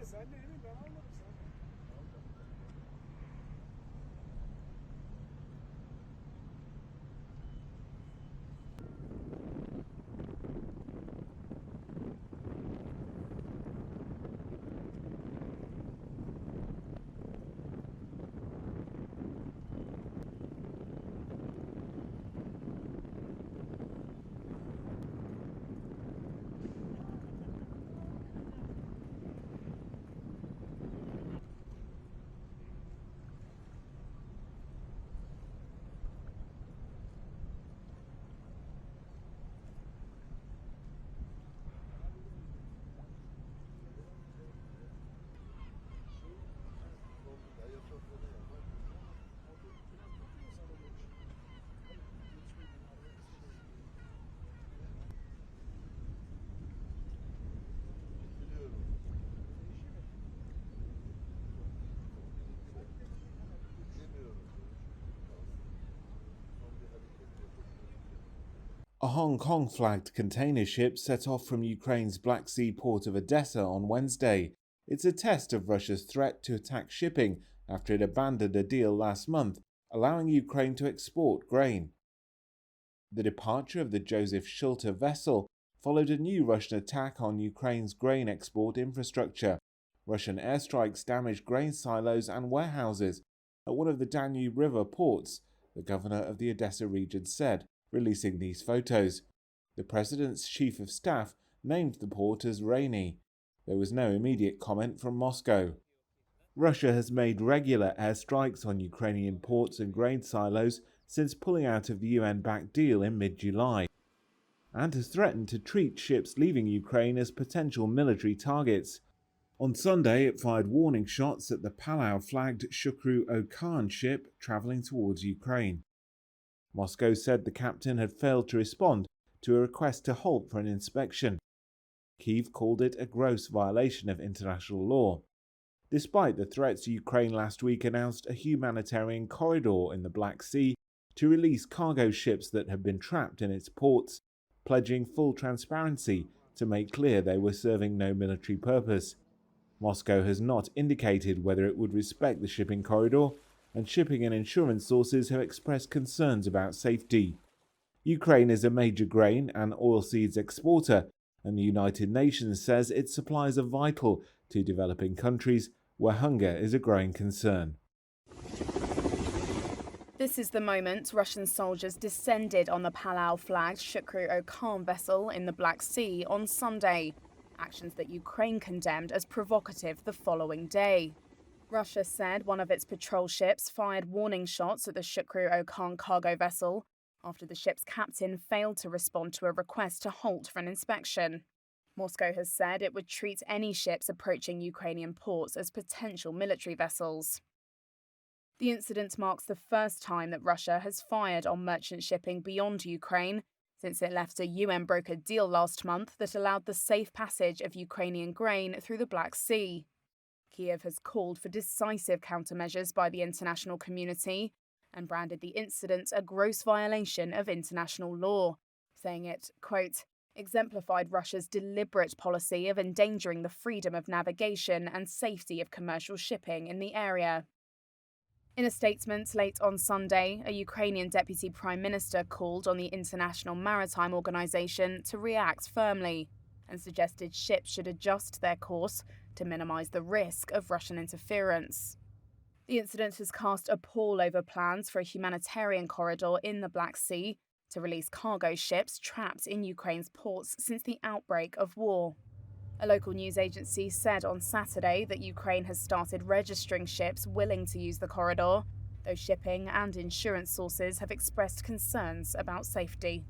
Senle emin ben almadım sen. A Hong Kong-flagged container ship set off from Ukraine's Black Sea port of Odessa on Wednesday. It's a test of Russia's threat to attack shipping after it abandoned a deal last month, allowing Ukraine to export grain. The departure of the Joseph Schulter vessel followed a new Russian attack on Ukraine's grain export infrastructure. Russian airstrikes damaged grain silos and warehouses at one of the Danube River ports, the governor of the Odessa region said, releasing these photos. The president's chief of staff named the port as rainy. There was no immediate comment from Moscow. Russia has made regular airstrikes on Ukrainian ports and grain silos since pulling out of the UN-backed deal in mid-July, and has threatened to treat ships leaving Ukraine as potential military targets. On Sunday, it fired warning shots at the Palau-flagged Shukru Okan ship travelling towards Ukraine. Moscow said the captain had failed to respond to a request to halt for an inspection. Kyiv called it a gross violation of international law. Despite the threats, Ukraine last week announced a humanitarian corridor in the Black Sea to release cargo ships that had been trapped in its ports, pledging full transparency to make clear they were serving no military purpose. Moscow has not indicated whether it would respect the shipping corridor, and shipping and insurance sources have expressed concerns about safety. Ukraine is a major grain and oilseeds exporter, and the United Nations says its supplies are vital to developing countries where hunger is a growing concern. This is the moment Russian soldiers descended on the Palau-flagged Shukru Okan vessel in the Black Sea on Sunday, actions that Ukraine condemned as provocative the following day. Russia said one of its patrol ships fired warning shots at the Shukru Okan cargo vessel after the ship's captain failed to respond to a request to halt for an inspection. Moscow has said it would treat any ships approaching Ukrainian ports as potential military vessels. The incident marks the first time that Russia has fired on merchant shipping beyond Ukraine since it left a UN-brokered deal last month that allowed the safe passage of Ukrainian grain through the Black Sea. Kyiv has called for decisive countermeasures by the international community and branded the incident a gross violation of international law, saying it, quote, exemplified Russia's deliberate policy of endangering the freedom of navigation and safety of commercial shipping in the area. In a statement late on Sunday, a Ukrainian deputy prime minister called on the International Maritime Organization to react firmly and suggested ships should adjust their course to minimize the risk of Russian interference. The incident has cast a pall over plans for a humanitarian corridor in the Black Sea to release cargo ships trapped in Ukraine's ports since the outbreak of war. A local news agency said on Saturday that Ukraine has started registering ships willing to use the corridor, though shipping and insurance sources have expressed concerns about safety.